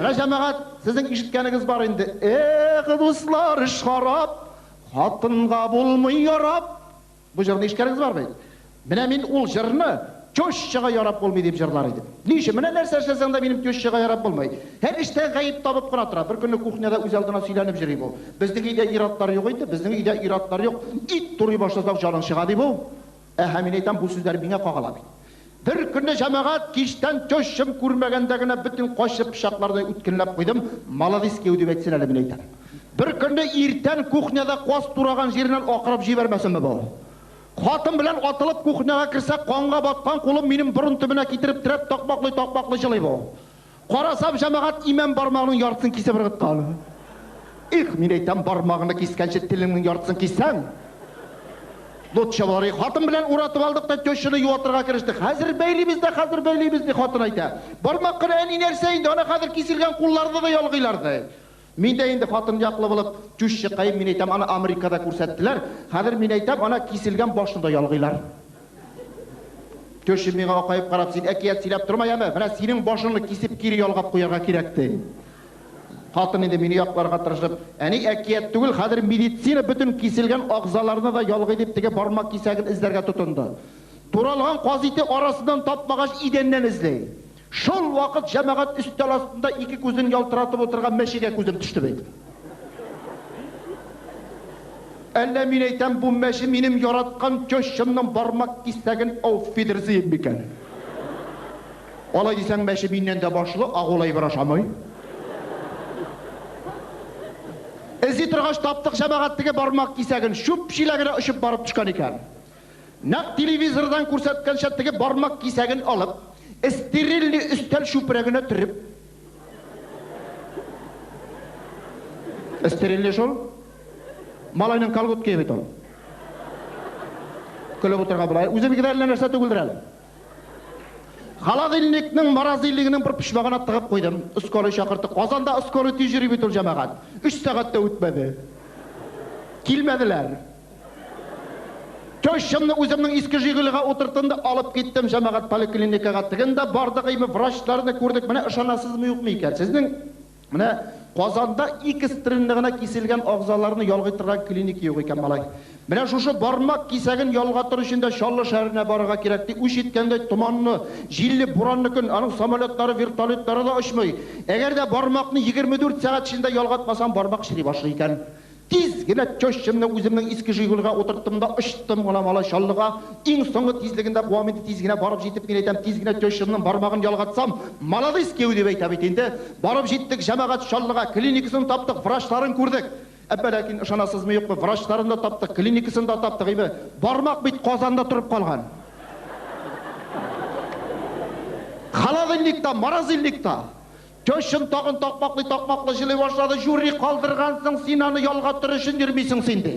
Мына жамағат, сіздің ишіткеніңіз бар енді. Қыдыслар шарап, қатынға болмай ярап. Бұл жырны ишіткеніңіз бар байды. Мына мен ол жырны төшшіға ярап болмай деп жырлар еді. Неше, мына нәрсе жасасаң да менің төшшіға ярап болмай. Әр іштен ғайып табып қана тұра. Бір күні кухняда өз алдына сөйленіп жүрей бұл. Біздің үйде ираттар жоқ еді, біздің үйде ираттар жоқ. Ит тұри башласақ жалың шығады бұл. Мен айтам, бұл сөздер меңе қағалап. Bir күні жамағат кештен төшім көрмегендегіне бүтін қошып пышақлардай үткінлеп қойдым, маладис кеуді бәтсін әлі мен айтам. Bir күні ертен кухняда қос тураған жерінен оқырып жібермесін бі бұл. Қатын білен атылып кухняға кірсе, қонға батқан қолым менің бұрын түбіне кетіріп тіреп тоқпақлы жылай бұл. Қарасам жамағат имен бармағының яртысын кесе бір ғытқалы. Мен айтам, бармағыны кескенше тіліңнің яртысын кесең. Лұтша болар, қатын білен ұратып алдық та төшіні юатырға кіріштік. Қазір бәйлейміз де қатын айта. Бармақ қына әні нәрсейінді, оны қазір кесілген құлларды да ялғиларды. Мен де енді қатын жақлы болып, төші қайым, мен айтам, ана Америкада көрсеттілер. Қазір мен айтам, ана кесілген башында ялғилар. Төші меға оқайып қарап, сен әкият силап тұрмай әмі, мына сенің башыны кесіп кері ялғап қоярға керекті. Қатын енді мені яқларға тырышып, әне әкият түгіл, қадір медицина бүтін кеселген ағзаларына да ялғай деп теге бармақ кесегін іздерге тұтынды. Туралған қазиті арасынан тапмағаш иденнен ізлей. Шол уақыт жамағат үстел астында екі көзін ялтыратып отырған мәшеге көзім түшті бейді. Әлі мен айтам, бұл мәші менің яратқан төшімнің бармақ кесегін ауфедірзейім бекен. Олай десең мәші менен де башылы ағолай бір ашамай. Ізі тұрғаш таптық жамағаттығы бармақ кесегін шөп-шиләгіне үшіп барып түшкен екен. Нақ телевизордан көрсеткен шәттігі бармақ кесегін алып, стерильный үстел шөпірегіне түріп. Стерильный шол? Малайның қалғыт кейбет ол. Күліп отырға бұлай. Өзімі кедерлі нәрсе төгілдір әлі. Халадилникнің маразилігінің бір пішмағына тығып қойдым. Үсколы шақырты. Қазанда үсколы тежірі бетіл жамағат. 3 сағатта өтмеді. Келмеділер. Төшімні өзімнің ескі жиғылыға отыртынды алып кеттім жамағат поликлиникаға тігінді. Барды қаймы врачларыны көрдік. Міне ұшанасыз мұйық мейкен. Сіздің міне Қазанда 2 стріннігіне кеселген ағзаларыны ялғайтырған клиники yok екен малай. Міне шушы бармақ кесегін ялғатыр үшінде шаллы шәріне барыға керекті. Үш еткенде тұманны, жилі бұранны күн, аның самолеттары, вертолеттары да ұшмай. Әгерде бармақны 24 сағат ішінде ялғатмасан бармақ шірей башы екен. Тезгіне төшімні өзімнің ескі жиғылыға отырттым да ұшттым ғаламала шаллыға. Ең соңғы тезлігінде қуаменді тезгіне барып жетіп мен айтам, тезгіне төшімнің бармағын ялғатсам, маладыс кеу деп айтап етенді. Барып жеттік жамағат шаллыға, клиникасын таптық, врачларын көрдік. Әбәләкин ұшанасыз мұйық бы, врачларын да таптық, клиникасын да таптық ебі. Бармақ бейт Қазанда тұрып қалған. Халадилникта, маразилникта. Төшім тағын тақмақлы жылы башлады, жюри қалдырғансың, сен аны ялғаттыр үшін жүрмейсің сенде.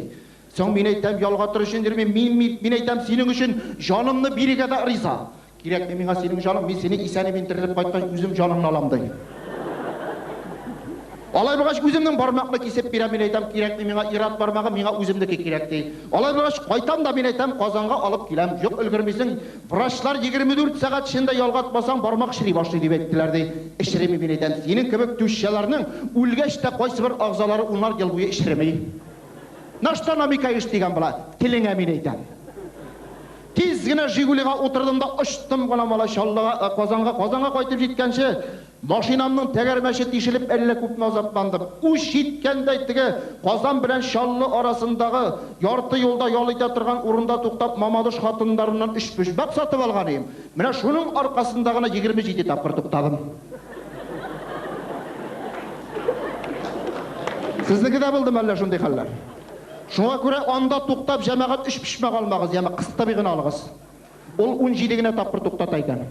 Соң мен айтам, ялғаттыр үшін жүрмей, мен айтам, сенің үшін жанымны береге да риза. Керек меңа сенің жаным, мен сені исәнемен тіріліп қайтқан өзім жанымны аламдай. Алай бұғаш өзімнің бармақны кесеп берем, мен айтам, керек меңа ират бармағы, меңа өзімдікі керекті. Алай бұғаш қайтам да мен айтам, Қазанға алып келем. Жоқ, үлгірмесің, врачлар 24 сағат ішінде ялғатпасаң бармақ шірей башлай деп еттілерді. Ішіреме мен айтам, сенің көбік төшшелерінің үлгешті қойсы бір ағзалары onlar ел бойы ішіремей. Наштан амика іштеген бұла, тіліңе мен айтам. Тезгіне жигулиға отырдым да ұштым ғаламала шаллыға, Қазанға қайтып жеткенше, машинамның тәгәрмәші тишіліп әлі көп назаптандым. Үш жеткенде тіге Қазан білән шаллы арасындағы ярты yolda yol ете тұрған орында тоқтап Мамадыш хатындарынан 3-5 бақ сатып алған ем. Міне шының арқасындағына 27 тапқыр тоқтадым. Сіздікі де білдім әлі шындай қаллар. Шуңа көре анда тоқтап жамағат 3 пішмақ алмағыз, яма қыста биғын алығыз. Ол 17-гіне тапқыр тоқтат айқан.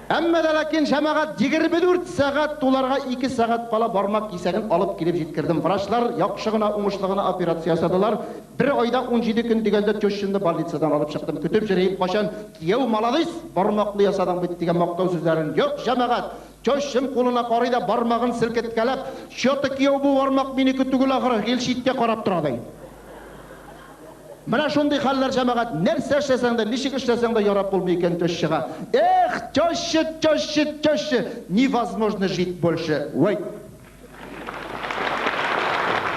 Әммәді ләкен жамағат 24 сағат оларға 2 сағат қала бармақ кесегін алып келіп жеткірдім. Врачлар яқшығына, оңышлығына операция жасадылар. Bir ayda 17 күн дегенде төшшімді больницадан алып шықтым. Күтіп жүрейім қашан кеу маладис бармақлы ясадан бет деген мақтау сөздерін. Жоқ жамағат, төшшім қолына қарайда бармағын сілкеткелеп, шоты кеу бұл бармақ мені күтігіл ақыры елшитте қарап тұрады. Мына шундай хәлләр җәмәгать, нәрсә эшләсәң дә, ничек эшләсәң дә ярап булмый икән тещага. Эх, теща, невозможно жить больше. Ой.